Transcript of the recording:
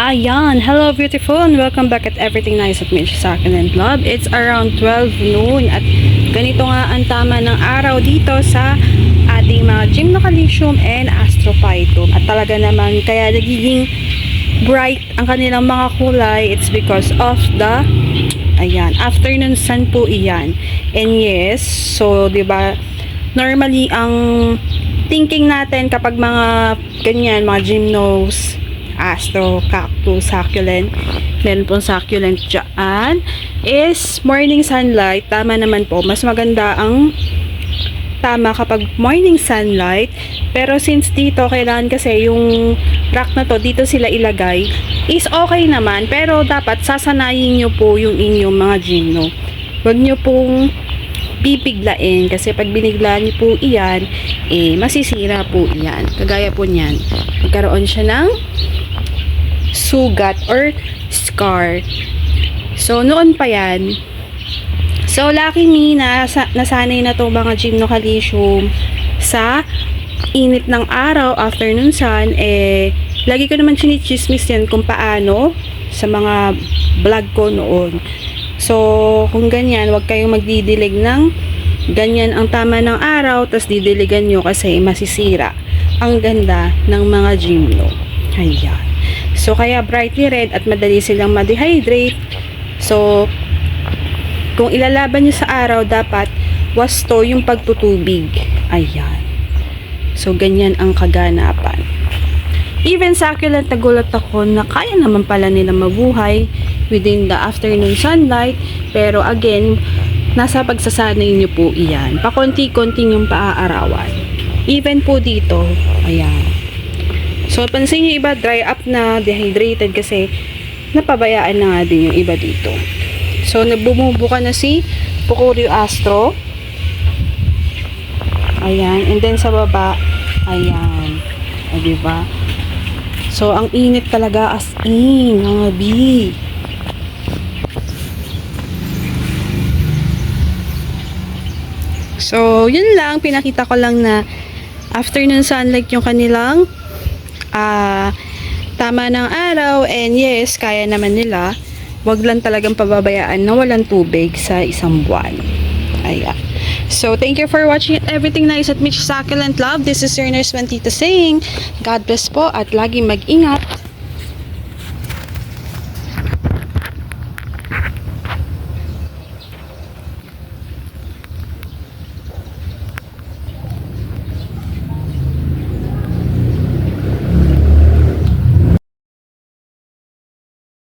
Ayan, hello beautiful and welcome back at Everything Nice at Mitch Succulent Love. It's around 12 noon at ganito nga ang tama ng araw dito sa ating mga gymnocalcium and astrophytum. At talaga naman kaya nagiging bright ang kanilang mga kulay. It's because of the afternoon sun po iyan. And yes, so 'di ba normally ang thinking natin kapag mga ganyan, mga gymnos, astro, cactus, succulent, meron pong succulent dyan, is morning sunlight. Tama naman po, mas maganda ang tama kapag morning sunlight. Pero since dito, kailangan kasi yung rack na to, dito sila ilagay, is okay naman. Pero dapat sasanayin nyo po yung inyong mga gymno. Huwag nyo pong bibiglain kasi pag biniglaan niyo po iyan, masisira po iyan. Kagaya po niyan, magkaroon siya ng sugat or scar. So, noon pa yan. So, lucky me na nasanay na itong mga gymnocalcium sa init ng araw, afternoon sun. Lagi ko naman chinichismis yan kung paano sa mga vlog ko noon. So, kung ganyan, huwag kayong magdidilig ng ganyan ang tama ng araw, tas didiligan nyo kasi masisira ang ganda ng mga gymno. Ayan. So, kaya brightly red at madali silang ma-dehydrate. So, kung ilalaban nyo sa araw, dapat wasto yung pagtutubig. Ayan. So, ganyan ang kaganapan. Even succulent, nagulat ako na kaya naman pala nila mabuhay within the afternoon sunlight. Pero again, nasa pagsasanay nyo po iyan. Pakonti-konti yung paaarawan. Even po dito, ayan. So, pansin nyo iba, dry up na, dehydrated kasi napabayaan na nga din yung iba dito. So, nagbumubuka na si Pucurio astro. Ayan. And then sa baba, ayan. O, diba? So, ang init talaga as in, mga bi. So, yun lang. Pinakita ko lang na afternoon sunlight yung kanilang tama ng araw. And yes, kaya naman nila. Wag lang talagang pababayaan na walang tubig sa isang buwan. Ayan. So, thank you for watching Everything Nice at Mitch Succulent Love. This is your nurse Juanita saying, God bless po at lagi mag-ingat.